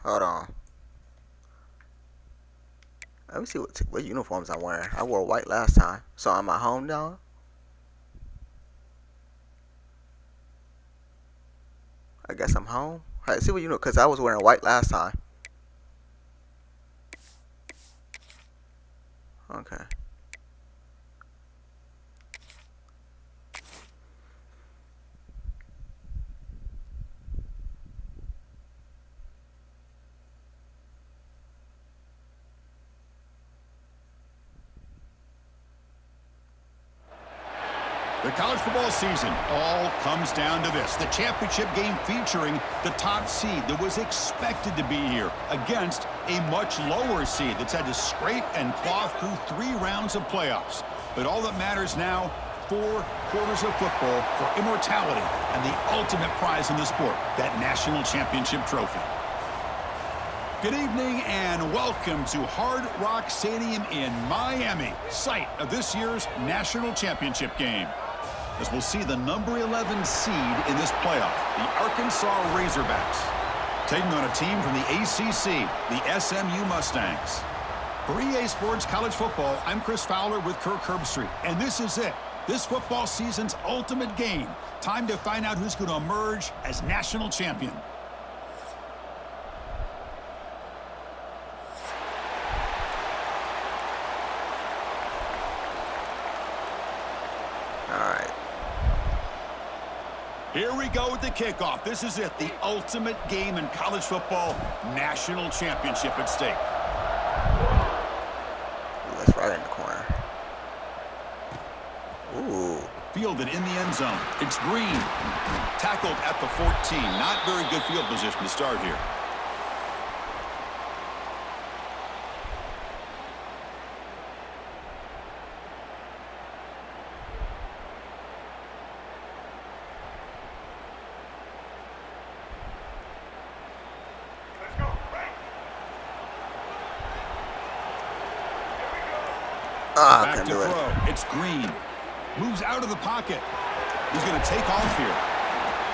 Hold on. Let me see what uniforms I'm wearing. I wore white last time. So am I home now? I guess I'm home. Alright, see what you know, because I was wearing white last time. Okay. The college football season all comes down to this. The championship game featuring the top seed that was expected to be here against a much lower seed that's had to scrape and claw through 3 rounds of playoffs. But all that matters now, 4 quarters of football for immortality and the ultimate prize in the sport, that national championship trophy. Good evening and welcome to Hard Rock Stadium in Miami, site of this year's national championship game. As we'll see the number 11 seed in this playoff, the Arkansas Razorbacks, taking on a team from the ACC, the SMU Mustangs. For EA Sports College Football, I'm Chris Fowler with Kirk Herbstreit, and this is it. This football season's ultimate game. Time to find out who's going to emerge as national champion. Alright. Here we go with the kickoff. This is it, the ultimate game in college football, national championship at stake. Ooh, that's right in the corner. Ooh. Fielded in the end zone. It's Green. Tackled at the 14. Not very good field position to start here. Ah, I Back couldn't to do it. throw. It's Green. Moves out of the pocket. He's going to take off here.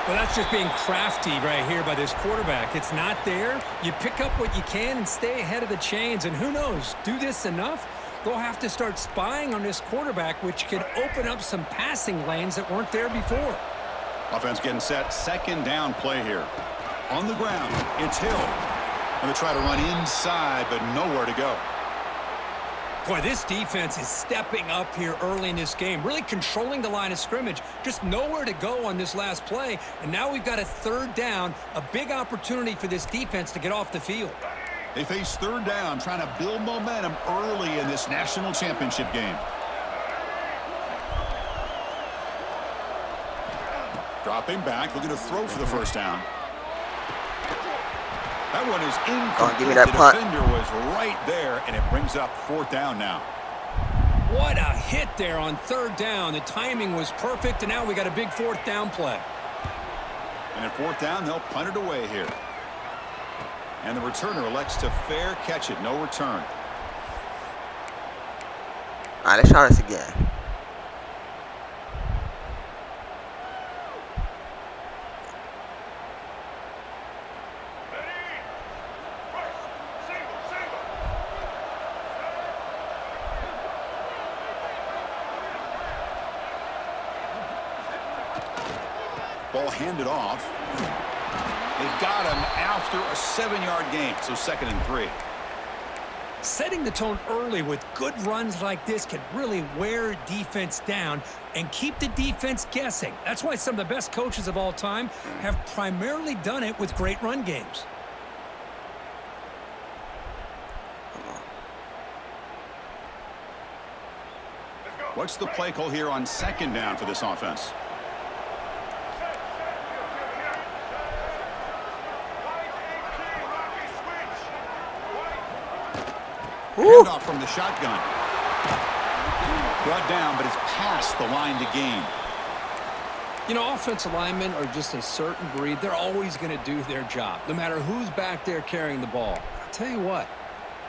Well, that's just being crafty right here by this quarterback. It's not there. You pick up what you can and stay ahead of the chains. And who knows, do this enough, they'll have to start spying on this quarterback, which could open up some passing lanes that weren't there before. Offense getting set. Second down play here. On the ground, it's Hill. Going to try to run inside, but nowhere to go. Boy, this defense is stepping up here early in this game, really controlling the line of scrimmage. Just nowhere to go on this last play, and now we've got a 3rd down, a big opportunity for this defense to get off the field. They face 3rd down, trying to build momentum early in this national championship game. Dropping back, looking to throw for the 1st down. That one is incomplete. Give me that the punt. defender was right there, and it brings up 4th down now. What a hit there on 3rd down. The timing was perfect, and now we got a big 4th down play. And at 4th down, they'll punt it away here. And the returner elects to fair catch it. No return. Alright, let's try this again. Ball handed off. They've got him after a 7-yard gain, so 2nd and 3. Setting the tone early with good runs like this can really wear defense down and keep the defense guessing. That's why some of the best coaches of all time have primarily done it with great run games. What's the play call here on 2nd down for this offense? Handoff from the shotgun. Brought down, but it's past the line to gain. You know, offensive linemen are just a certain breed. They're always going to do their job, no matter who's back there carrying the ball. I'll tell you what,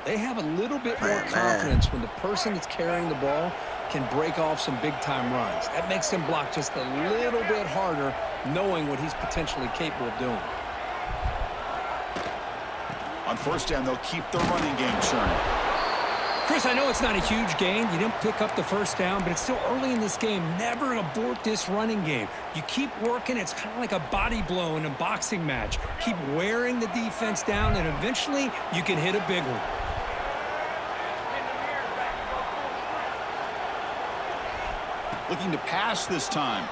they have a little bit more confidence when the person that's carrying the ball can break off some big-time runs. That makes them block just a little bit harder, knowing what he's potentially capable of doing. On first down, they'll keep the running game churning. Chris, I know it's not a huge gain. You didn't pick up the first down, but it's still early in this game. Never abort this running game. You keep working. It's kind of like a body blow in a boxing match. Keep wearing the defense down, and eventually you can hit a big one. Looking to pass this time.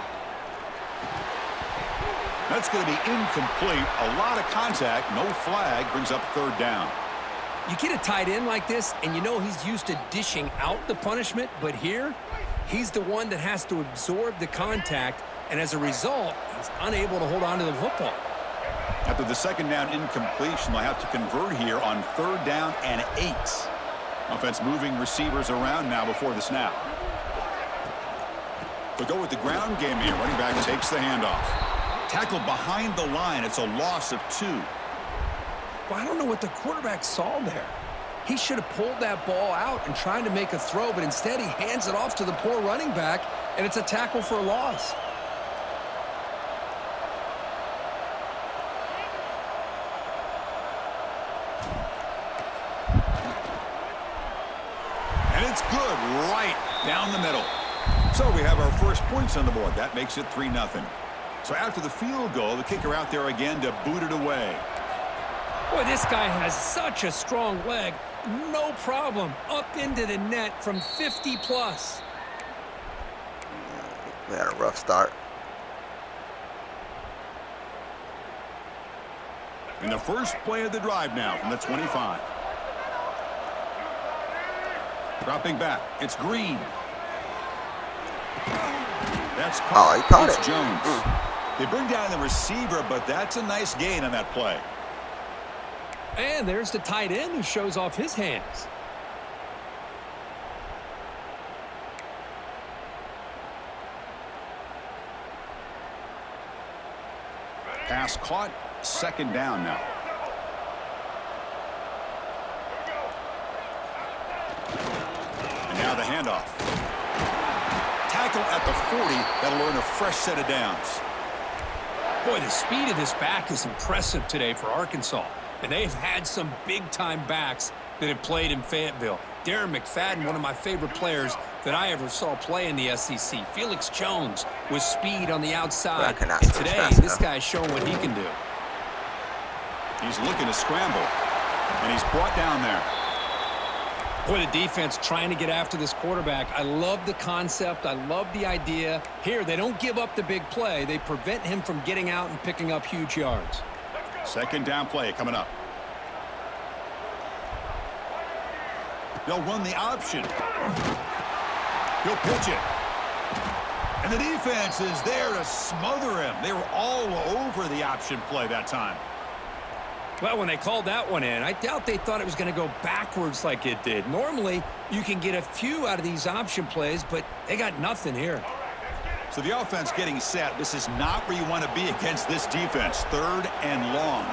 That's going to be incomplete. A lot of contact. No flag. Brings up third down. You get a tight end like this, and you know he's used to dishing out the punishment, but here, he's the one that has to absorb the contact, and as a result, he's unable to hold on to the football. After the second down incompletion, they'll have to convert here on third down and 8. Offense moving receivers around now before the snap. They'll go with the ground game here. Running back takes the handoff. Tackled behind the line. It's a loss of 2. Well, I don't know what the quarterback saw there. He should have pulled that ball out and tried to make a throw, but instead he hands it off to the poor running back, and it's a tackle for a loss. And it's good right down the middle. So we have our first points on the board. That makes it 3-0. So after the field goal, the kicker out there again to boot it away. Boy, this guy has such a strong leg. No problem. Up into the net from 50+. We had a rough start. In the first play of the drive now from the 25. Dropping back. It's Green. That's caught. Oh, he caught it's it. Jones. They bring down the receiver, but that's a nice gain on that play. And there's the tight end who shows off his hands. Pass caught. Second down now. And now the handoff. Tackle at the 40. That'll earn a fresh set of downs. Boy, the speed of this back is impressive today for Arkansas. And they've had some big-time backs that have played in Fayetteville. Darren McFadden, one of my favorite players that I ever saw play in the SEC. Felix Jones with speed on the outside. And today, this guy's showing what he can do. He's looking to scramble. And he's brought down there. Boy, the defense trying to get after this quarterback. I love the concept. I love the idea. Here, they don't give up the big play. They prevent him from getting out and picking up huge yards. Second down play coming up. They'll run the option. He'll pitch it. And the defense is there to smother him. They were all over the option play that time. Well, when they called that one in, I doubt they thought it was going to go backwards like it did. Normally, you can get a few out of these option plays, but they got nothing here. So the offense getting set. This is not where you want to be against this defense. Third and long.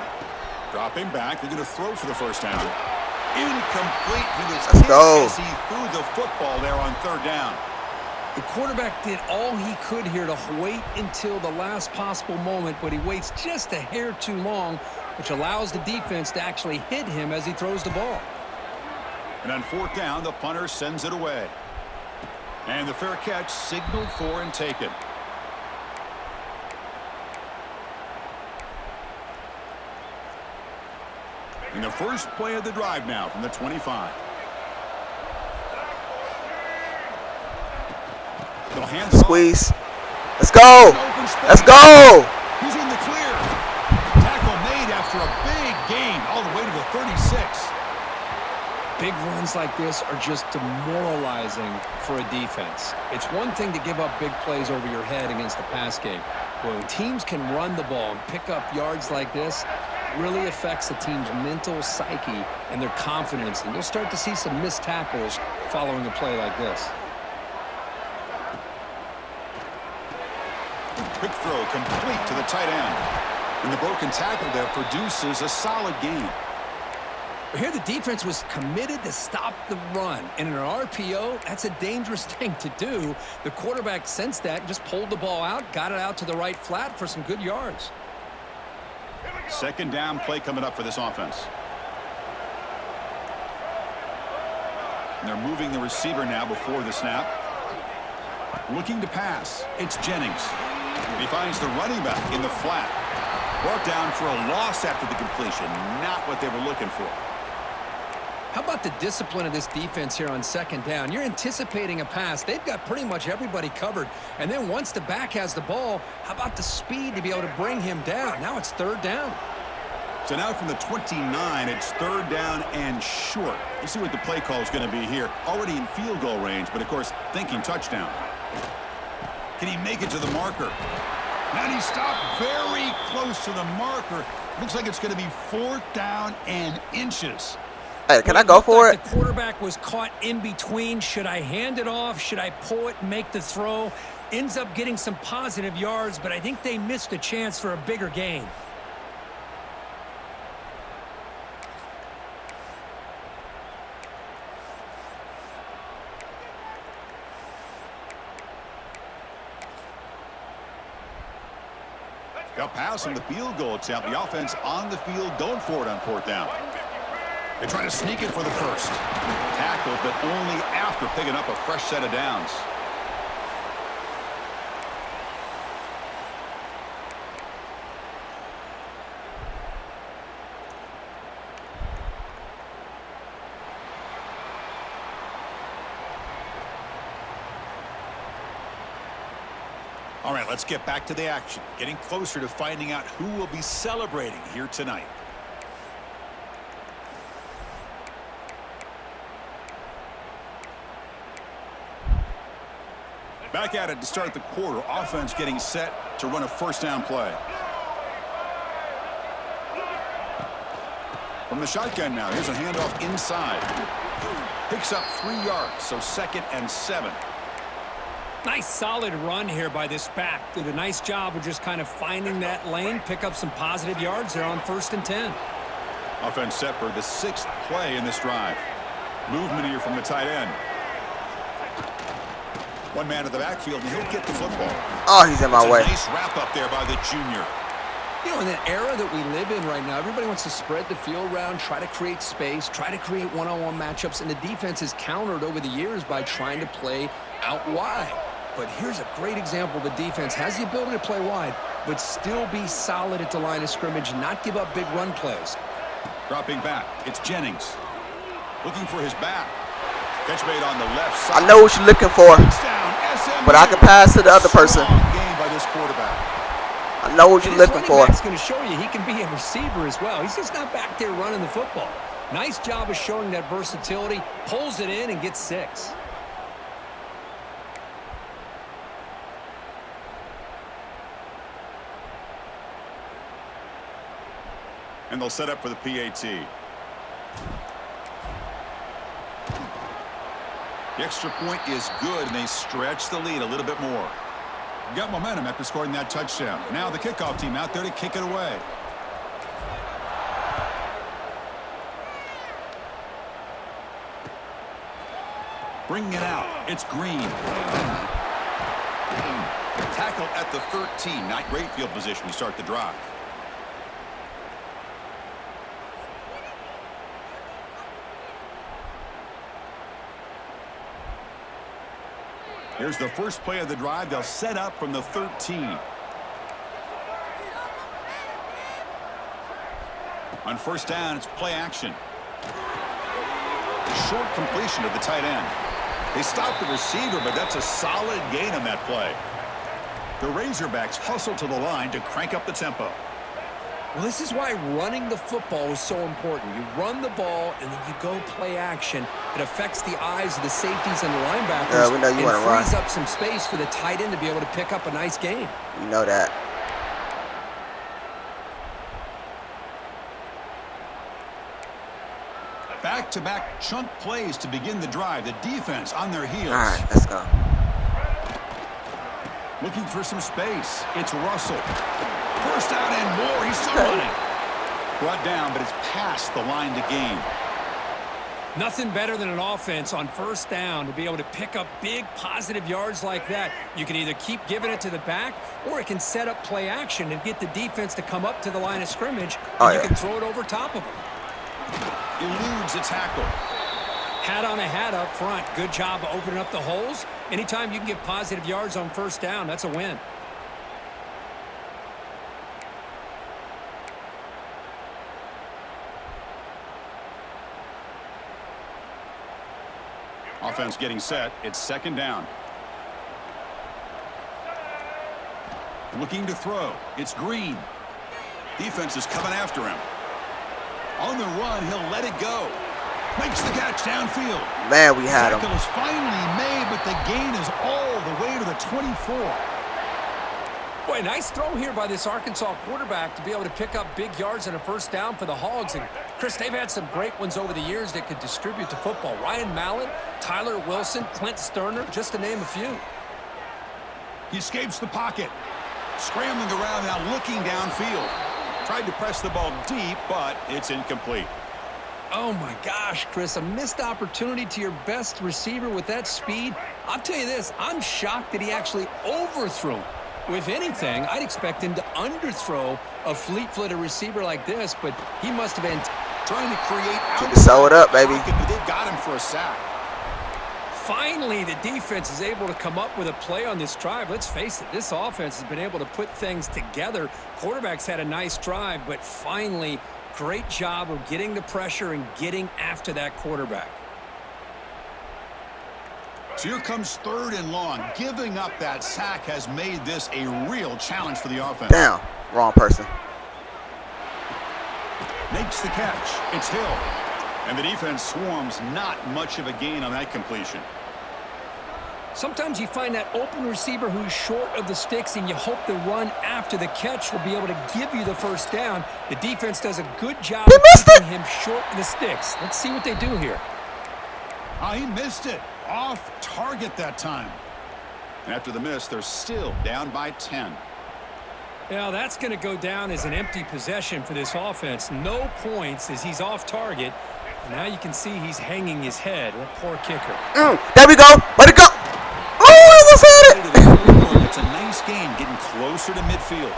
Dropping back. They're going to throw for the first down. Incomplete. He was hit as he threw the football there on third down. The quarterback did all he could here to wait until the last possible moment, but he waits just a hair too long, which allows the defense to actually hit him as he throws the ball. And on fourth down, the punter sends it away. And the fair catch signaled for and taken. In the first play of the drive now from the 25. They'll hand it Squeeze. off. Let's go. Let's go. He's in the clear. Tackle made after a big gain all the way to the 36. Big runs like this are just demoralizing for a defense. It's one thing to give up big plays over your head against the pass game. But when teams can run the ball and pick up yards like this, it really affects the team's mental psyche and their confidence. And you'll start to see some missed tackles following a play like this. Quick throw complete to the tight end. And the broken tackle there produces a solid gain. Here the defense was committed to stop the run. And in an RPO, that's a dangerous thing to do. The quarterback sensed that and just pulled the ball out, got it out to the right flat for some good yards. Second down play coming up for this offense. And they're moving the receiver now before the snap. Looking to pass. It's Jennings. He finds the running back in the flat. Brought down for a loss after the completion. Not what they were looking for. How about the discipline of this defense here on second down? You're anticipating a pass. They've got pretty much everybody covered. And then once the back has the ball, how about the speed to be able to bring him down? Now it's third down. So now from the 29, it's third down and short. You see what the play call is going to be here. Already in field goal range, but of course thinking touchdown. Can he make it to the marker? And he stopped very close to the marker. Looks like it's going to be fourth down and inches. Hey, can I go for it? The quarterback was caught in between. Should I hand it off? Should I pull it and make the throw? Ends up getting some positive yards, but I think they missed a chance for a bigger gain. Got pass on the field goal attempt. The offense on the field going for it on fourth down. They try to sneak it for the first. Tackle, but only after picking up a fresh set of downs. All right, let's get back to the action. Getting closer to finding out who will be celebrating here tonight. Back at it to start the quarter. Offense getting set to run a first down play. From the shotgun now, here's a handoff inside. Picks up 3 yards, so 2nd and 7. Nice solid run here by this back. Did a nice job of just kind of finding that lane, pick up some positive yards there on 1st and 10. Offense set for the 6th play in this drive. Movement here from the tight end. One man in the backfield, and he'll get the football. Oh, he's in my way. Nice wrap up there by the junior. You know, in that era that we live in right now, everybody wants to spread the field around, try to create space, try to create one-on-one matchups, and the defense is countered over the years by trying to play out wide. But here's a great example. The defense has the ability to play wide, but still be solid at the line of scrimmage, not give up big run plays. Dropping back, it's Jennings. Looking for his back. Catch made on the left side. I know what you're looking for, but I can pass to the other person. Game by this quarterback. I know what you're looking for. He's going to show you he can be a receiver as well. He's just not back there running the football. Nice job of showing that versatility. Pulls it in and gets 6. And they'll set up for the PAT. The extra point is good, and they stretch the lead a little bit more. Got momentum after scoring that touchdown. Now the kickoff team out there to kick it away. Bringing it out. It's Green. Tackle at the 13. Not great field position to start the drive. Here's the first play of the drive. They'll set up from the 13. On first down, it's play action. Short completion to the tight end. They stop the receiver, but that's a solid gain on that play. The Razorbacks hustle to the line to crank up the tempo. Well, this is why running the football is so important. You run the ball, and then you go play action. It affects the eyes of the safeties and the linebackers. Yeah, we know you want to run. Frees up some space for the tight end to be able to pick up a nice gain. You know that. Back-to-back chunk plays to begin the drive. The defense on their heels. All right, let's go. Looking for some space. It's Russell. First down and more. He's still running. Brought down, but it's past the line to gain. Nothing better than an offense on first down to be able to pick up big positive yards like that. You can either keep giving it to the back, or it can set up play action and get the defense to come up to the line of scrimmage, and you can throw it over top of them. Eludes a tackle. Hat on a hat up front. Good job of opening up the holes. Anytime you can get positive yards on first down, that's a win. Offense getting set. It's second down. Looking to throw. It's Green. Defense is coming after him. On the run, he'll let it go. Makes the catch downfield. Man, we had him. The tackle is finally made, but the gain is all the way to the 24. Boy, nice throw here by this Arkansas quarterback to be able to pick up big yards and a first down for the Hogs. And, Chris, they've had some great ones over the years that could distribute the football. Ryan Mallett, Tyler Wilson, Clint Sterner, just to name a few. He escapes the pocket. Scrambling around now, looking downfield. Tried to press the ball deep, but it's incomplete. Oh, my gosh, Chris, a missed opportunity to your best receiver with that speed. I'll tell you this, I'm shocked that he actually overthrew him. If anything, I'd expect him to underthrow a fleet-footed receiver like this, but he must have been trying to create out. Sew it up, baby. But they've got him for a sack. Finally, the defense is able to come up with a play on this drive. Let's face it, this offense has been able to put things together. Quarterback's had a nice drive, but finally, great job of getting the pressure and getting after that quarterback. So here comes third and long. Giving up that sack has made this a real challenge for the offense. Damn, wrong person. Makes the catch. It's Hill. And the defense swarms. Not much of a gain on that completion. Sometimes you find that open receiver who's short of the sticks, and you hope the run after the catch will be able to give you the first down. The defense does a good job of keeping him short of the sticks. Let's see what they do here. Oh, he missed it. Off target that time. And after the miss, they're still down by 10. Now that's going to go down as an empty possession for this offense. No points as he's off target. And now you can see he's hanging his head. What poor kicker. There we go. Let it go. Oh, I almost had it. It's a nice game getting closer to midfield.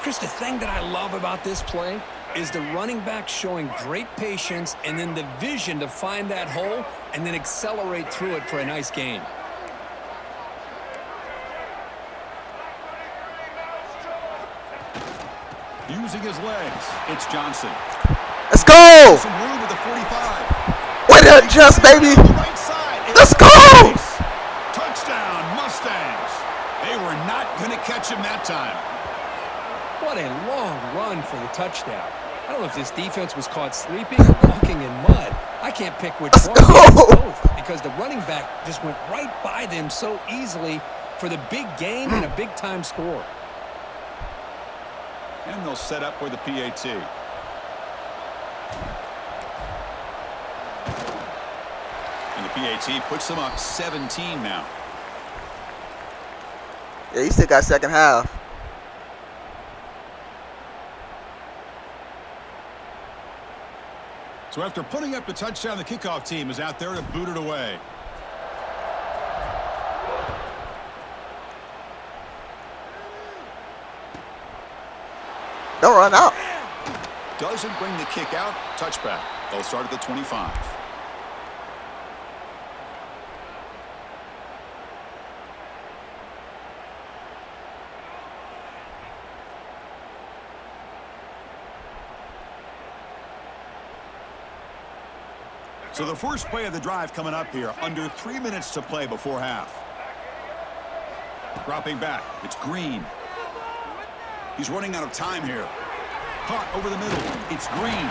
Chris, the thing that I love about this play is the running back showing great patience and then the vision to find that hole and then accelerate through it for a nice gain. Using his legs, it's Johnson. Let's go! Some room with the 45. Way to adjust, baby! Right side. Let's go! Touchdown, Mustangs. They were not going to catch him that time. What a long run for the touchdown. I don't know if this defense was caught sleeping or walking in mud. I can't pick which one. Both, because the running back just went right by them so easily for the big gain and a big-time score. And they'll set up for the PAT. And the PAT puts them up 17 now. Yeah, he still got second half. So after putting up the touchdown, the kickoff team is out there to boot it away. Don't run out. Doesn't bring the kick out. Touchback. They'll start at the 25. So the first play of the drive coming up here. Under 3 minutes to play before half. Dropping back. It's Green. He's running out of time here. Caught over the middle. It's Green.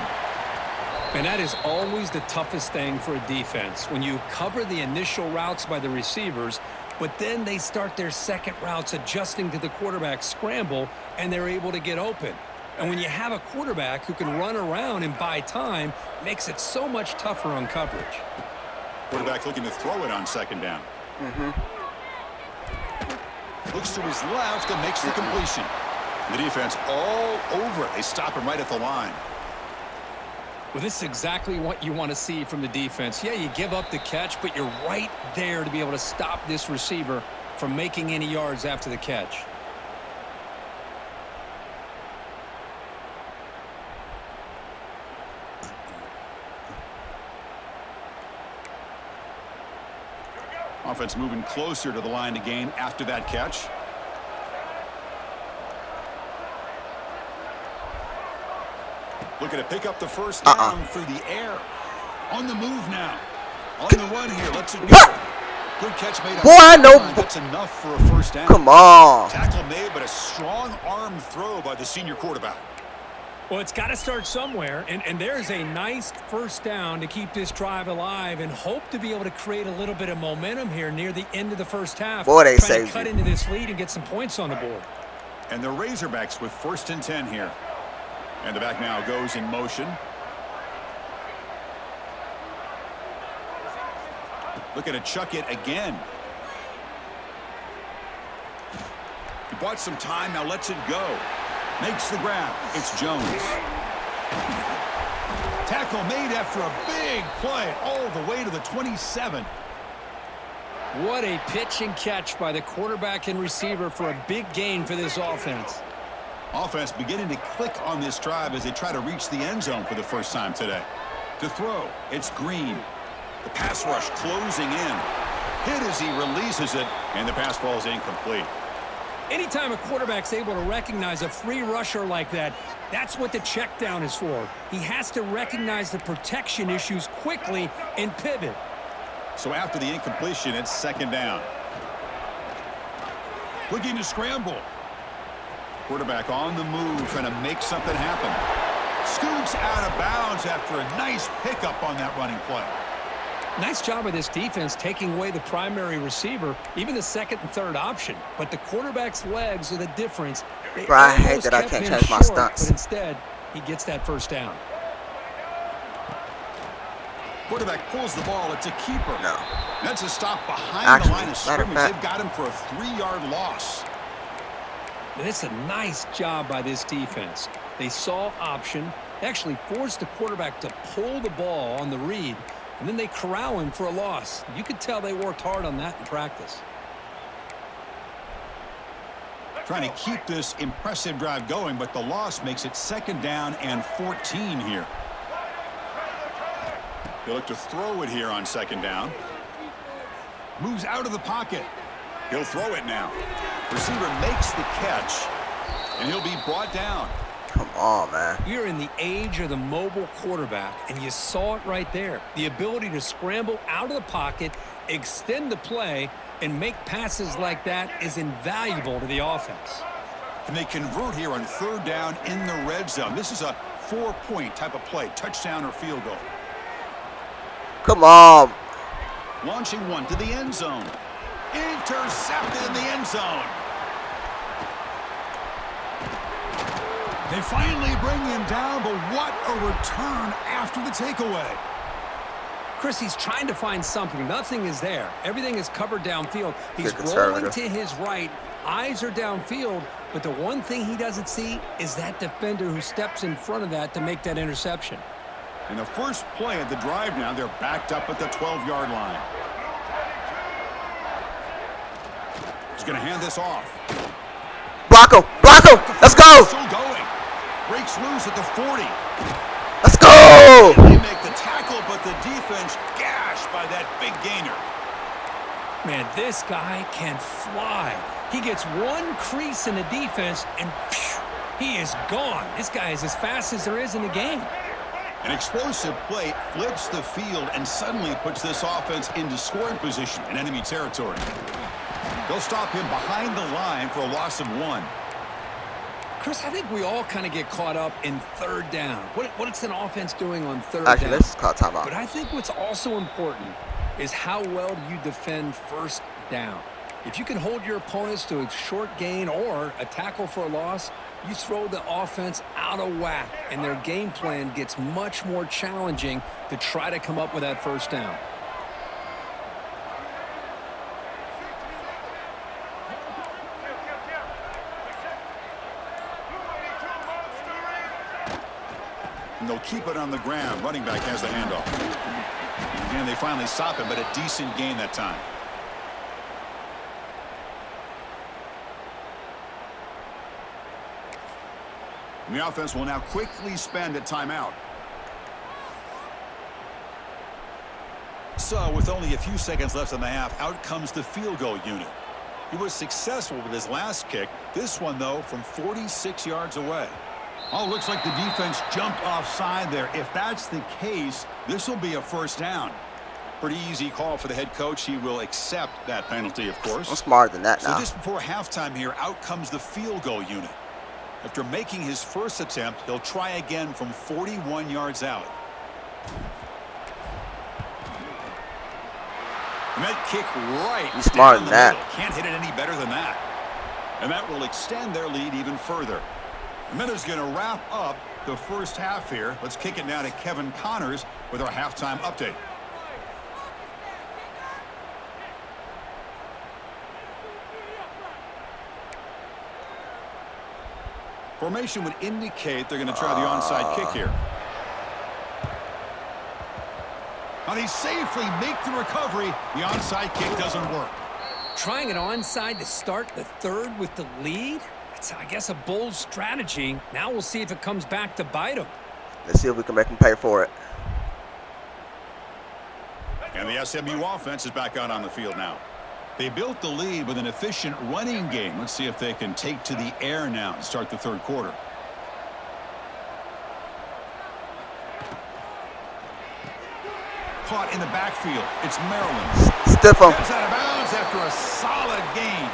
And that is always the toughest thing for a defense. When you cover the initial routes by the receivers, but then they start their second routes adjusting to the quarterback scramble, and they're able to get open. And when you have a quarterback who can run around and buy time, it makes it so much tougher on coverage. Quarterback looking to throw it on second down. Looks to his left and makes the completion. The defense all over it. They stop him right at the line. Well, this is exactly what you want to see from the defense. Yeah, you give up the catch, but you're right there to be able to stop this receiver from making any yards after the catch. Offense moving closer to the line to gain after that catch. Looking to pick up the first down through the air. On the move now. On the run here. Let's it go. What? Good catch made. Boy, I know. That's enough for a first down. Come on. Tackle made, but a strong arm throw by the senior quarterback. Well, it's got to start somewhere, and there's a nice first down to keep this drive alive and hope to be able to create a little bit of momentum here near the end of the first half. Boy, they trying saved to cut you. into this lead and get some points on the board. And the Razorbacks with 1st and 10 here. And the back now goes in motion. Looking to chuck it again. He bought some time, now lets it go. Makes the grab. It's Jones. Tackle made after a big play all the way to the 27. What a pitch and catch by the quarterback and receiver for a big gain for this offense. Offense beginning to click on this drive as they try to reach the end zone for the first time today. To throw, it's Green. The pass rush closing in. Hit as he releases it, and the pass ball is incomplete. Anytime a quarterback's able to recognize a free rusher like that, that's what the check down is for. He has to recognize the protection issues quickly and pivot. So after the incompletion, it's 2nd down. Looking to scramble. Quarterback on the move, trying to make something happen. Scoots out of bounds after a nice pickup on that running play. Nice job of this defense taking away the primary receiver, even the 2nd and 3rd option. But the quarterback's legs are the difference. Bro, I hate that I can't change my stunts. But instead, he gets that first down. Quarterback pulls the ball. It's a keeper. No. That's a stop behind Actually, the line of scrimmage. They've got him for a 3-yard loss. It's a nice job by this defense. They saw option, actually forced the quarterback to pull the ball on the read, and then they corral him for a loss. You could tell they worked hard on that in practice. Trying to keep this impressive drive going, but the loss makes it 2nd down and 14 here. They look to throw it here on 2nd down. Moves out of the pocket. He'll throw it now. Receiver makes the catch, and he'll be brought down. Come on, man. We're in the age of the mobile quarterback, and you saw it right there. The ability to scramble out of the pocket, extend the play, and make passes like that is invaluable to the offense. And they convert here on 3rd down in the red zone. This is a 4-point type of play, touchdown or field goal. Come on. Launching one to the end zone. Intercepted in the end zone. They finally bring him down, but what a return after the takeaway. Chris, he's trying to find something. Nothing is there. Everything is covered downfield. He's Good rolling to his right. Eyes are downfield, but the one thing he doesn't see is that defender who steps in front of that to make that interception. And the first play of the drive now, they're backed up at the 12-yard line. He's going to hand this off. Block him. Block him. Let's go. Still going. Breaks loose at the 40. Let's go. They make the tackle, but the defense gashed by that big gainer. Man, this guy can fly. He gets one crease in the defense, and phew, he is gone. This guy is as fast as there is in the game. An explosive play flips the field and suddenly puts this offense into scoring position in enemy territory. They'll stop him behind the line for a loss of 1. Chris, I think we all kind of get caught up in 3rd down. What's an offense doing on 3rd Actually, down? let's call timeout. But I think what's also important is how well do you defend 1st down. If you can hold your opponents to a short gain or a tackle for a loss, you throw the offense out of whack, and their game plan gets much more challenging to try to come up with that 1st down. And they'll keep it on the ground. Running back has the handoff. And they finally stop him, but a decent gain that time. And the offense will now quickly spend a timeout. So with only a few seconds left in the half, out comes the field goal unit. He was successful with his last kick. This one, though, from 46 yards away. Oh, looks like the defense jumped offside there. If that's the case, this will be a first down. Pretty easy call for the head coach. He will accept that penalty, of course. I'm smarter than that now. So just before halftime here, out comes the field goal unit. After making his first attempt, he'll try again from 41 yards out. And that kick right He's smarter down the than that. middle. Can't hit it any better than that. And that will extend their lead even further. And then is going to wrap up the first half here. Let's kick it now to Kevin Connors with our halftime update. Formation would indicate they're going to try the onside kick here. And he safely make the recovery. The onside kick doesn't work. Trying an onside to start the third with the lead? That's, I guess, a bold strategy. Now we'll see if it comes back to bite him. Let's see if we can make him pay for it. And the SMU offense is back out on the field now. They built the lead with an efficient running game. Let's see if they can take to the air now and start the third quarter. Caught in the backfield. It's Maryland. Stiff him. Gets out of bounds after a solid gain.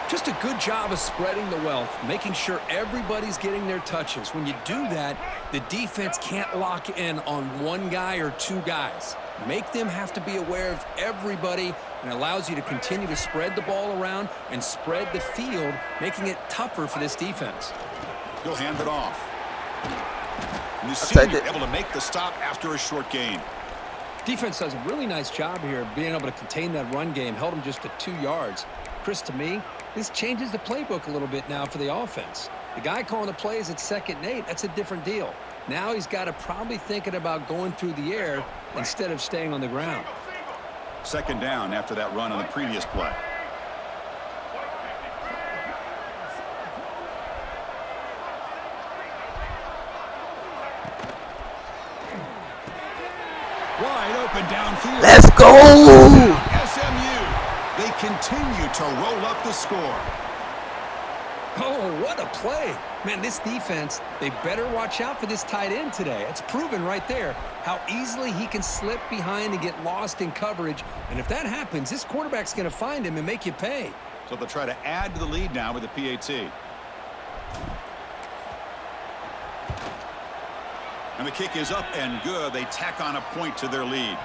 Just a good job of spreading the wealth, making sure everybody's getting their touches. When you do that, the defense can't lock in on one guy or two guys. Make them have to be aware of everybody, and allows you to continue to spread the ball around and spread the field, making it tougher for this defense. He'll hand it off. And the take senior it. able to make the stop after a short gain. Defense does a really nice job here of being able to contain that run game, held him just to 2 yards. Chris, to me, this changes the playbook a little bit now for the offense. The guy calling the plays at 2nd and 8, that's a different deal. Now he's got to probably thinking about going through the air instead of staying on the ground. Second down after that run on the previous play. Wide open downfield. Let's go! SMU. They continue to roll up the score. Oh, what a play. Man, this defense, they better watch out for this tight end today. It's proven right there how easily he can slip behind and get lost in coverage. And if that happens, this quarterback's going to find him and make you pay. So they'll try to add to the lead now with the PAT. And the kick is up and good. They tack on a point to their lead.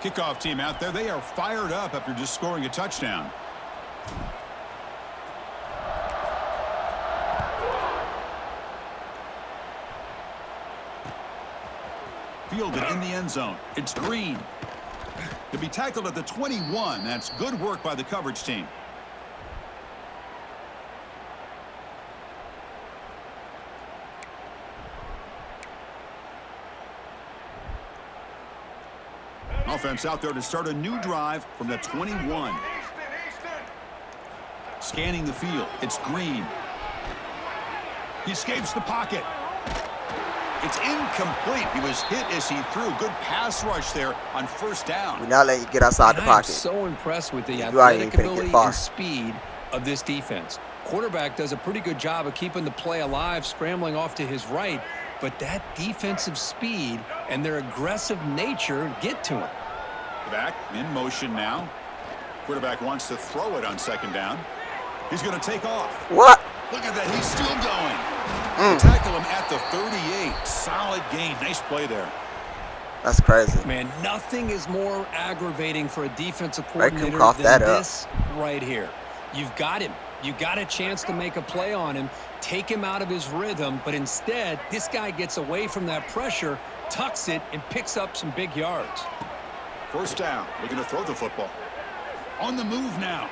Kickoff team out there. They are fired up after just scoring a touchdown. Fielded in the end zone. It's Green. To be tackled at the 21. That's good work by the coverage team. Offense out there to start a new drive from the 21. Scanning the field. It's Green. He escapes the pocket. It's incomplete. He was hit as he threw. Good pass rush there on first down. We're not letting you get outside the I'm pocket. so impressed with the You ain't athletic even finna get ability far. and speed of this defense. Quarterback does a pretty good job of keeping the play alive, scrambling off to his right, but that defensive speed and their aggressive nature get to him. Back in motion now. Quarterback wants to throw it on second down. He's going to take off. What? Look at that. He's still going. Tackle him at the 38. Solid gain. Nice play there. That's crazy. Man, nothing is more aggravating for a defensive Make him coordinator cough than that up. this right here. You've got him. You got a chance to make a play on him, take him out of his rhythm, but instead, this guy gets away from that pressure, tucks it, and picks up some big yards. First down. Looking to throw the football. On the move now.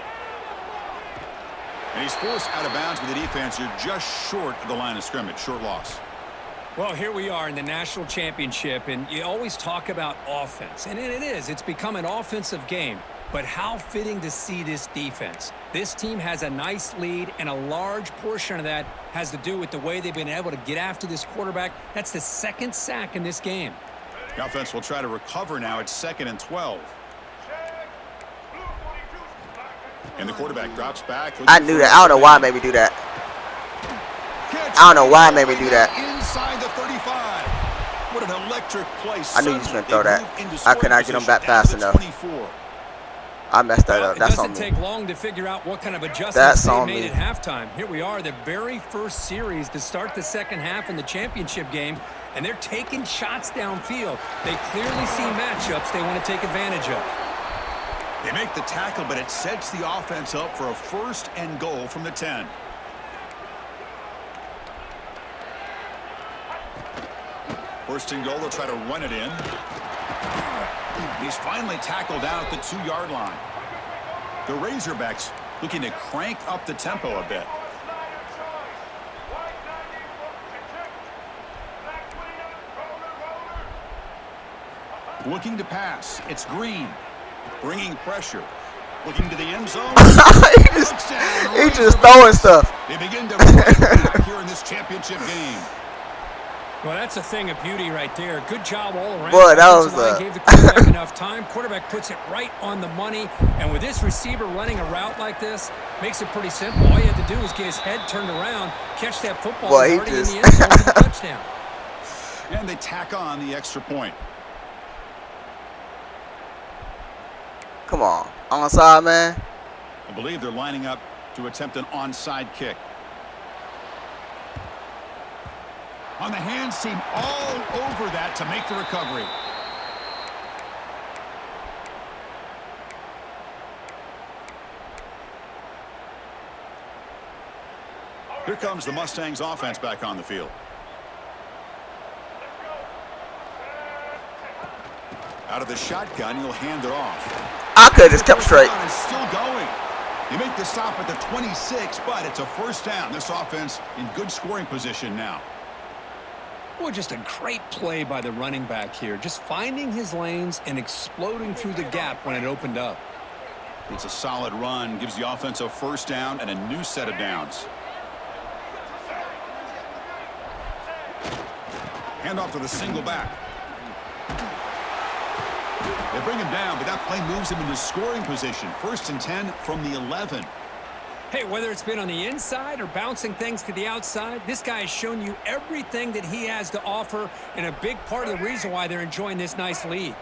And he's forced out of bounds with the defense. You're just short of the line of scrimmage. Short loss. Well, here we are in the national championship, and you always talk about offense, and it is. It's become an offensive game. But how fitting to see this defense. This team has a nice lead, and a large portion of that has to do with the way they've been able to get after this quarterback. That's the second sack in this game. The offense will try to recover now. It's 2nd and 12. And the quarterback drops back. I knew that. I don't know why I made me do that. I don't know why I made me do that. Inside the 35. What an electric play. I knew you was going to throw that. I could not get him back fast enough. I messed that up. That's on me. It doesn't take long to figure out what kind of adjustments they made at halftime. Here we are, the very first series to start the second half in the championship game, and they're taking shots downfield. They clearly see matchups they want to take advantage of. They make the tackle, but it sets the offense up for a 1st and goal from the 10. First and goal, they'll try to run it in. He's finally tackled down at the 2-yard line. The Razorbacks looking to crank up the tempo a bit. Looking to pass. It's Green. Bringing pressure. Looking to the end zone. he just throwing stuff. They begin to break here in this championship game. Well, that's a thing of beauty right there. Good job all around. Boy, that was gave the quarterback enough time. Quarterback puts it right on the money. And with this receiver running a route like this, makes it pretty simple. All you have to do is get his head turned around, catch that football, boy, already in the end zone for the touchdown. And they tack on the extra point. Come on. Onside, man. I believe they're lining up to attempt an onside kick. On the hands team all over that to make the recovery. Here comes the Mustangs offense back on the field. Out of the shotgun, he'll hand it off. I could have just kept straight. It's still going. You make the stop at the 26, but it's a 1st down. This offense in good scoring position now. Well, just a great play by the running back here. Just finding his lanes and exploding through the gap when it opened up. It's a solid run. Gives the offense a 1st down and a new set of downs. Hand off to the single back. They bring him down, but that play moves him into scoring position. 1st and 10 from the 11. Hey, whether it's been on the inside or bouncing things to the outside, this guy has shown you everything that he has to offer, and a big part of the reason why they're enjoying this nice lead.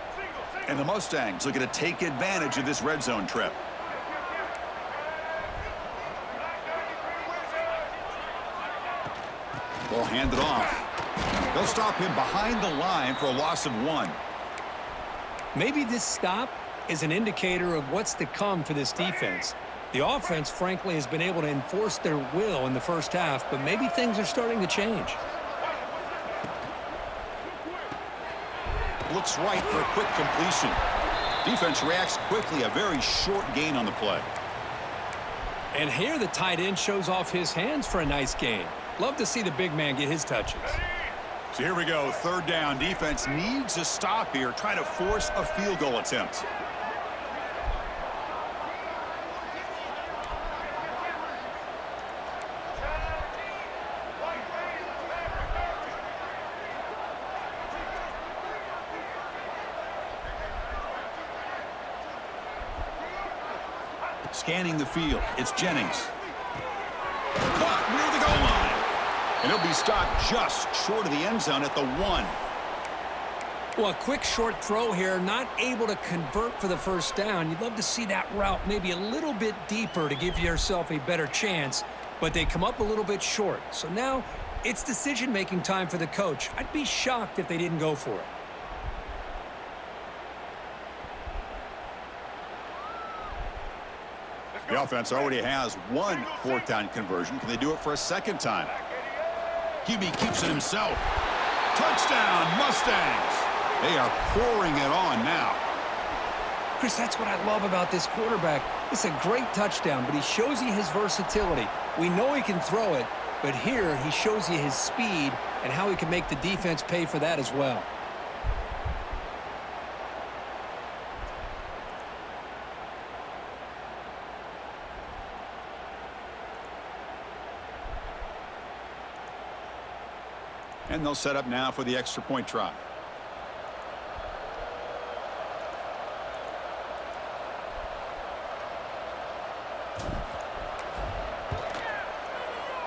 And the Mustangs looking to take advantage of this red zone trip. Ball handed off. They'll stop him behind the line for a loss of 1. Maybe this stop is an indicator of what's to come for this defense. The offense, frankly, has been able to enforce their will in the first half, but maybe things are starting to change. Looks right for a quick completion. Defense reacts quickly, a very short gain on the play. And here the tight end shows off his hands for a nice gain. Love to see the big man get his touches. So here we go, 3rd down. Defense needs a stop here, trying to force a field goal attempt. Scanning the field, it's Jennings. Caught near the goal line. And he'll be stopped just short of the end zone at the 1. Well, a quick short throw here, not able to convert for the 1st down. You'd love to see that route maybe a little bit deeper to give yourself a better chance, but they come up a little bit short. So now it's decision-making time for the coach. I'd be shocked if they didn't go for it. The offense already has 1 4th down conversion. Can they do it for a 2nd time? QB keeps it himself. Touchdown, Mustangs. They are pouring it on now. Chris, that's what I love about this quarterback. It's a great touchdown, but he shows you his versatility. We know he can throw it, but here he shows you his speed and how he can make the defense pay for that as well. And they'll set up now for the extra point try.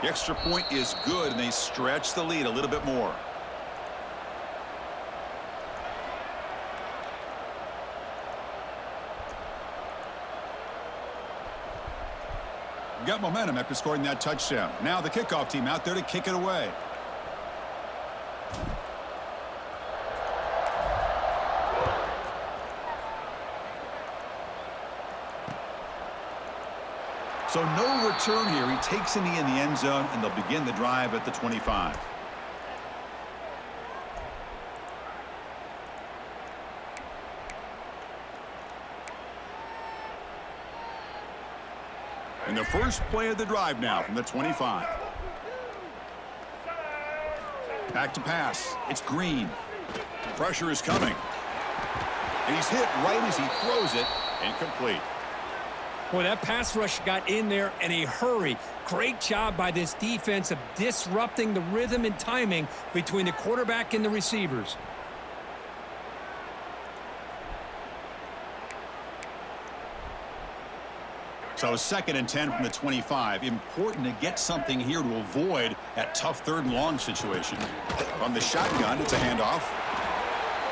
The extra point is good, and they stretch the lead a little bit more. Got momentum after scoring that touchdown. Now the kickoff team out there to kick it away. So no return here. He takes a knee in the end zone, and they'll begin the drive at the 25. And the first play of the drive now from the 25. Back to pass. It's Green. Pressure is coming. And he's hit right as he throws it. Incomplete. Boy, that pass rush got in there in a hurry. Great job by this defense of disrupting the rhythm and timing between the quarterback and the receivers. So 2nd and 10 from the 25. Important to get something here to avoid that tough 3rd and long situation. From the shotgun, it's a handoff.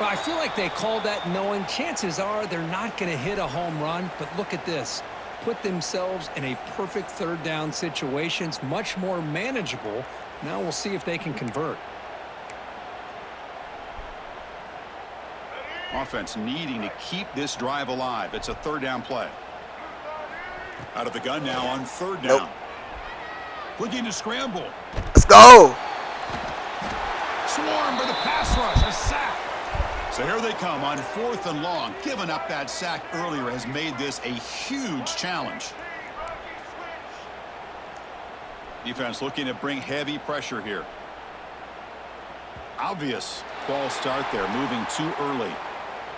But I feel like they called that knowing chances are they're not going to hit a home run. But look at this. Put themselves in a perfect 3rd down situation. It's much more manageable. Now we'll see if they can convert. Offense needing to keep this drive alive. It's a 3rd down play. Out of the gun now on 3rd down. Nope. Looking to scramble. Let's go. Swarmed by the pass rush. A sack. So here they come on 4th and long. Giving up that sack earlier has made this a huge challenge. Defense looking to bring heavy pressure here. Obvious false start there, moving too early.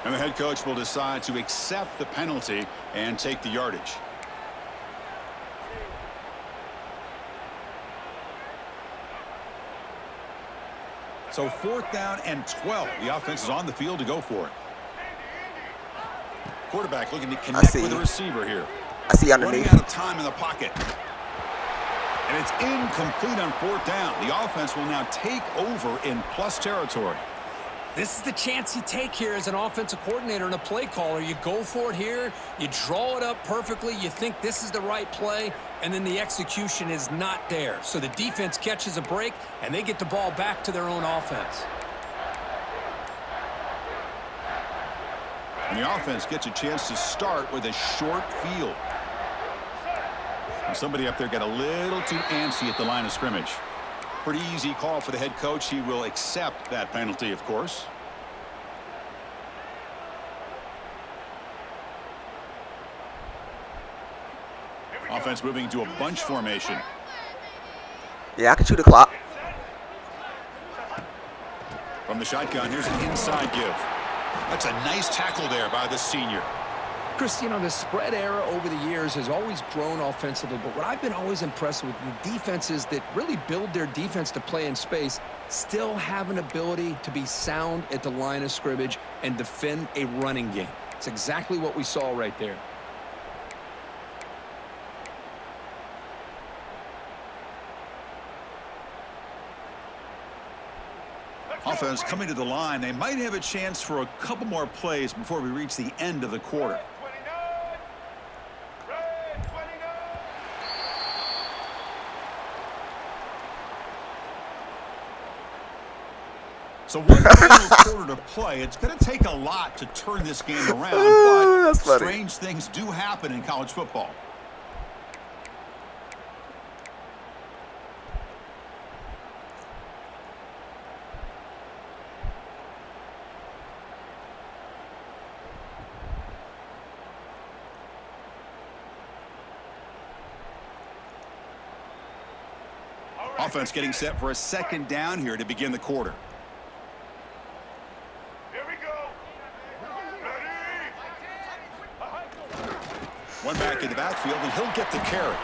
And the head coach will decide to accept the penalty and take the yardage. So 4th down and 12. The offense is on the field to go for it. Quarterback looking to connect with the receiver here. I see underneath. Running out of time in the pocket. And it's incomplete on 4th down. The offense will now take over in plus territory. This is the chance you take here as an offensive coordinator and a play caller. You go for it here. You draw it up perfectly. You think this is the right play, and then the execution is not there. So the defense catches a break, and they get the ball back to their own offense. And the offense gets a chance to start with a short field. And somebody up there got a little too antsy at the line of scrimmage. Pretty easy call for the head coach. He will accept that penalty, of course. Offense moving to a bunch formation. Yeah, I can chew the clock. From the shotgun, here's an inside give. That's a nice tackle there by the senior. Chris, you know, the spread era over the years has always grown offensively, but what I've been always impressed with the defenses that really build their defense to play in space still have an ability to be sound at the line of scrimmage and defend a running game. It's exactly what we saw right there. Offense coming to the line. They might have a chance for a couple more plays before we reach the end of the quarter. So one final quarter to play. It's going to take a lot to turn this game around, but strange things do happen in college football. Offense getting set for a 2nd down here to begin the quarter. Here we go. One back in the backfield, and he'll get the carry.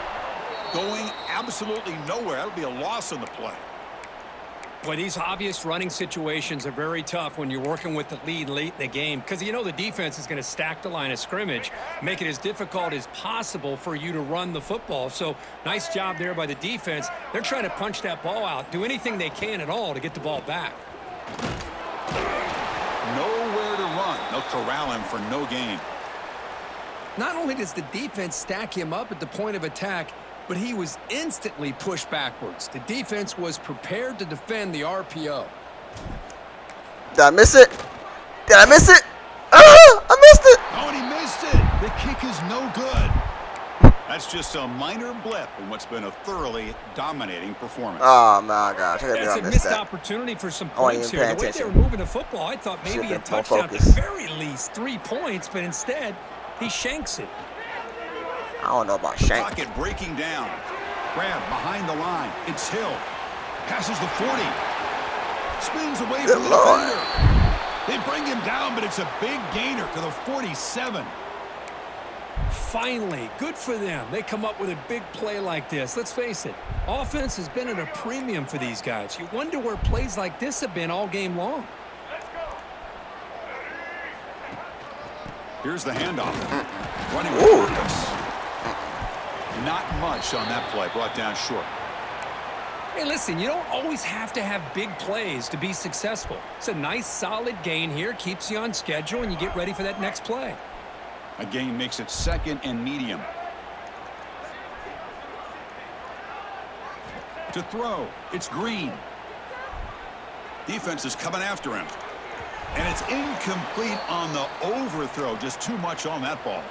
Going absolutely nowhere. That'll be a loss on the play. Boy, these obvious running situations are very tough when you're working with the lead late in the game because you know the defense is going to stack the line of scrimmage, make it as difficult as possible for you to run the football. So nice job there by the defense. They're trying to punch that ball out, do anything they can at all to get the ball back. Nowhere to run. They'll corral him for no gain. Not only does the defense stack him up at the point of attack, but he was instantly pushed backwards. The defense was prepared to defend the RPO. Did I miss it? Did I miss it? I missed it. Oh, and he missed it. The kick is no good. That's just a minor blip in what's been a thoroughly dominating performance. Oh, my gosh. That's a missed opportunity for some points here. The way they were moving the football, I thought maybe a touchdown at the very least, 3 points, but instead he shanks it. I don't know about shank. Pocket breaking down. Grab behind the line. It's Hill. Passes the 40. Spins away from the defender. They bring him down, but it's a big gainer to the 47. Finally, good for them. They come up with a big play like this. Let's face it, offense has been at a premium for these guys. You wonder where plays like this have been all game long. Here's the handoff. Running with purpose. Not much on that play. Brought down short. Hey, listen, you don't always have to have big plays to be successful. It's a nice, solid gain here. Keeps you on schedule, and you get ready for that next play. A gain makes it 2nd and medium. To throw. It's Green. Defense is coming after him. And it's incomplete on the overthrow. Just too much on that ball.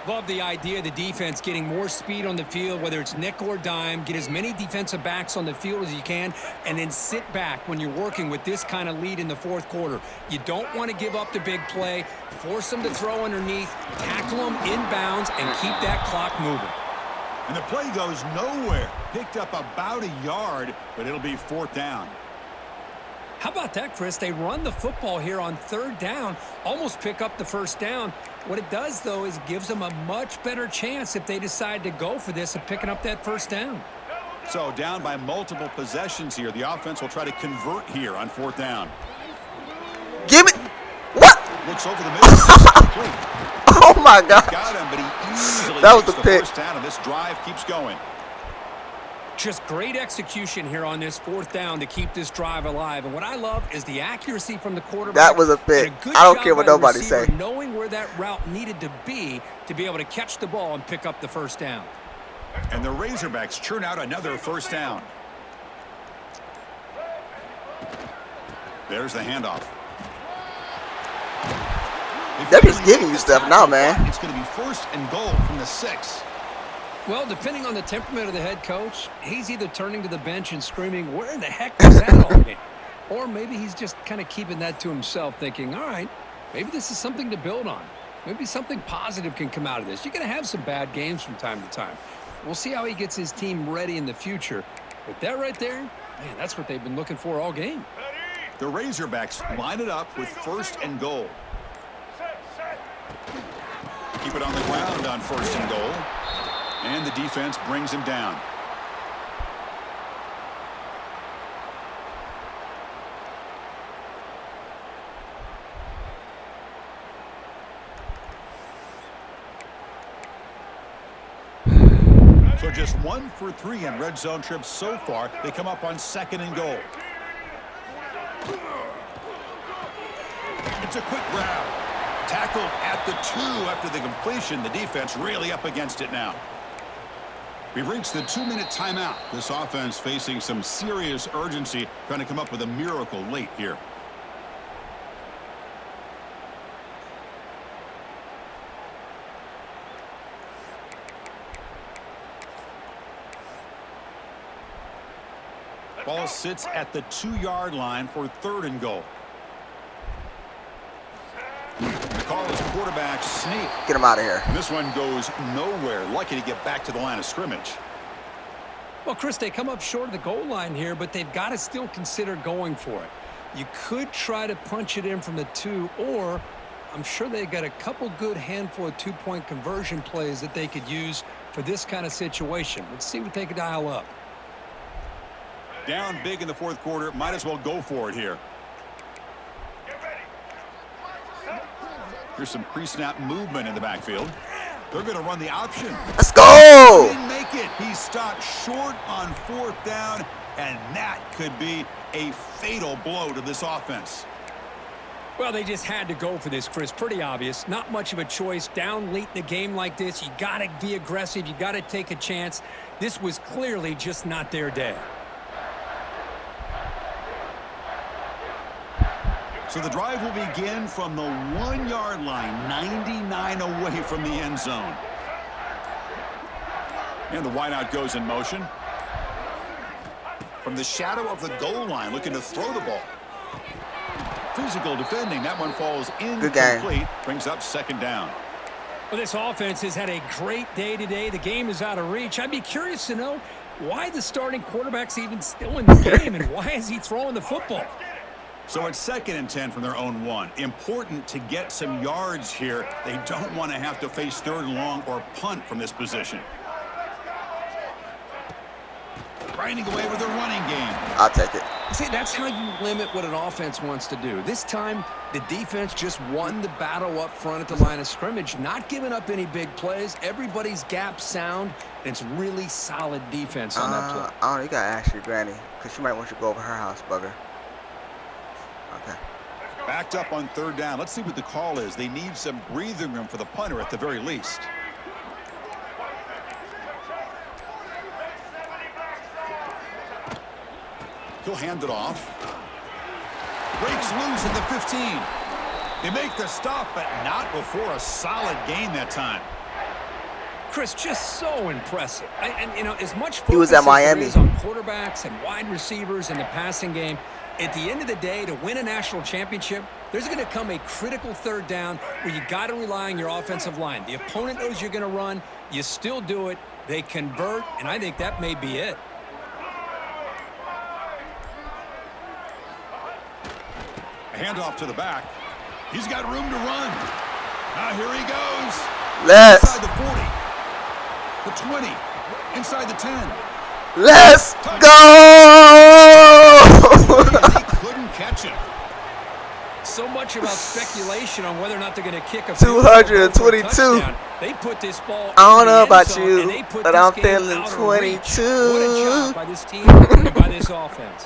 Love the idea of the defense getting more speed on the field, whether it's nickel or dime. Get as many defensive backs on the field as you can, and then sit back when you're working with this kind of lead in the 4th quarter. You don't want to give up the big play. Force them to throw underneath, tackle them inbounds, and keep that clock moving. And the play goes nowhere. Picked up about a yard, but it'll be 4th down. How about that, Chris? They run the football here on 3rd down, almost pick up the 1st down. What it does, though, is it gives them a much better chance if they decide to go for this of picking up that 1st down. So down by multiple possessions here. The offense will try to convert here on 4th down. Give it. What? Looks over the middle. Oh, my God. Got him, but he easily that was the pick. 1st down, and this drive keeps going. Just great execution here on this 4th down to keep this drive alive. And what I love is the accuracy from the quarterback. That was a pick. I don't care what nobody say. Knowing where that route needed to be able to catch the ball and pick up the 1st down. And the Razorbacks churn out another 1st down. There's the handoff. They're just giving you stuff now, man. It's going to be 1st and goal from the 6. Well, depending on the temperament of the head coach, he's either turning to the bench and screaming, where in the heck was that all game? Or maybe he's just kind of keeping that to himself, thinking, all right, maybe this is something to build on. Maybe something positive can come out of this. You're going to have some bad games from time to time. We'll see how he gets his team ready in the future. But that right there, man, that's what they've been looking for all game. The Razorbacks line it up with 1st and goal. Keep it on the ground on 1st and goal. And the defense brings him down. So just 1 for 3 in red zone trips so far. They come up on 2nd and goal. It's a quick grab. Tackled at the 2 after the completion. The defense really up against it now. We've reached the 2-minute timeout. This offense facing some serious urgency, trying to come up with a miracle late here. Ball sits at the 2-yard line for 3rd and goal. The call is quarterback sneak. Get him out of here. And this one goes nowhere. Lucky to get back to the line of scrimmage. Well, Chris, they come up short of the goal line here, but they've got to still consider going for it. You could try to punch it in from the 2, or I'm sure they've got a couple good handful of 2-point conversion plays that they could use for this kind of situation. Let's see what they could dial up. Down big in the fourth quarter. Might as well go for it here. Here's some pre-snap movement in the backfield. They're going to run the option. Let's go! He didn't make it. He stopped short on fourth down, and that could be a fatal blow to this offense. Well, they just had to go for this, Chris. Pretty obvious. Not much of a choice. Down late in a game like this, you got to be aggressive. You got to take a chance. This was clearly just not their day. So the drive will begin from the 1-yard line, 99 away from the end zone. And the wideout goes in motion. From the shadow of the goal line, looking to throw the ball. Physical defending. That one falls incomplete. Brings up second down. Well, this offense has had a great day today. The game is out of reach. I'd be curious to know why the starting quarterback's even still in the game and why is he throwing the football? So it's 2nd and 10 from their own 1. Important to get some yards here. They don't want to have to face 3rd and long or punt from this position. Grinding away with a running game. I'll take it. See, that's how you limit what an offense wants to do. This time, the defense just won the battle up front at the line of scrimmage, not giving up any big plays. Everybody's gap sound, and it's really solid defense on that play. Oh, you got to ask your granny, because she might want you to go over her house, bugger. Okay. Backed up on 3rd down. Let's see what the call is. They need some breathing room for the punter at the very least. He'll hand it off. Breaks loose at the 15. They make the stop, but not before a solid gain that time. Chris, just so impressive. And you know, as much focus he was at Miami. as there is on quarterbacks and wide receivers in the passing game, at the end of the day, to win a national championship, there's going to come a critical 3rd down where you got to rely on your offensive line. The opponent knows you're going to run. You still do it. They convert, and I think that may be it. A handoff to the back. He's got room to run. Now here he goes. Inside the 40. The 20. Inside the 10. Let's go! He couldn't catch him. So much about speculation on whether or not they're going to kick a 222. They put this ball. I don't know about you, but I'm feeling 22. What a job by this team and by this offense.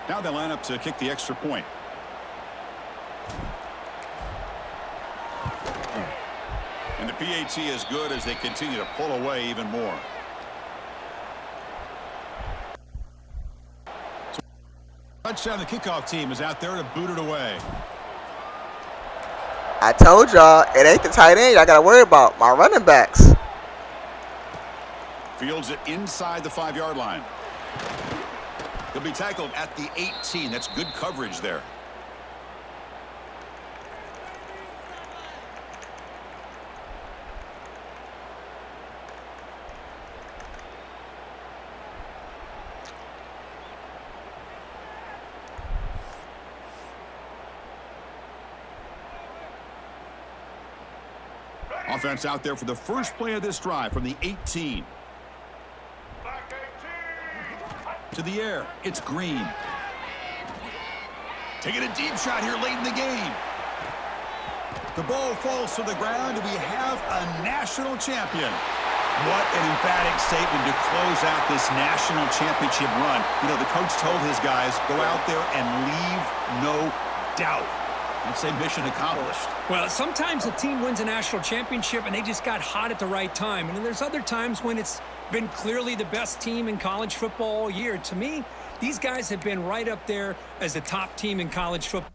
Now they line up to kick the extra point. And the PAT is good as they continue to pull away even more. So, touchdown, the kickoff team is out there to boot it away. I told y'all, it ain't the tight end I got to worry about. My running backs. Fields it inside the 5-yard line. He'll be tackled at the 18. That's good coverage there. Offense out there for the first play of this drive from the 18. To the air, it's Green. Taking a deep shot here late in the game. The ball falls to the ground, and we have a national champion. What an emphatic statement to close out this national championship run. You know, the coach told his guys, go out there and leave no doubt. I'd say mission accomplished. Well, sometimes a team wins a national championship and they just got hot at the right time. And then there's other times when it's been clearly the best team in college football all year. To me, these guys have been right up there as the top team in college football.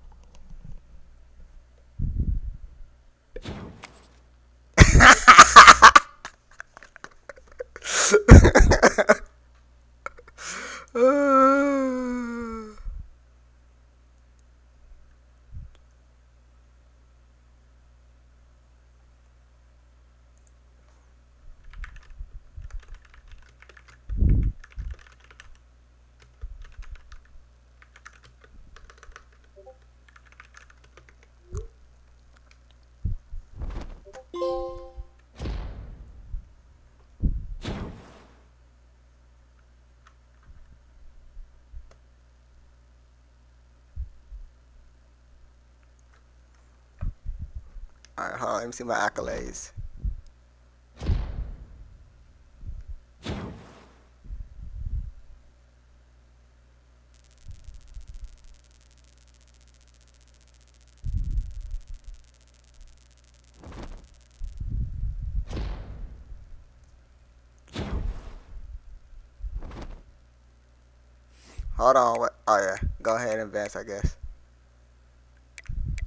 Alright, hold on. Let me see my accolades. Hold on. What? Oh, yeah. Go ahead and advance, I guess.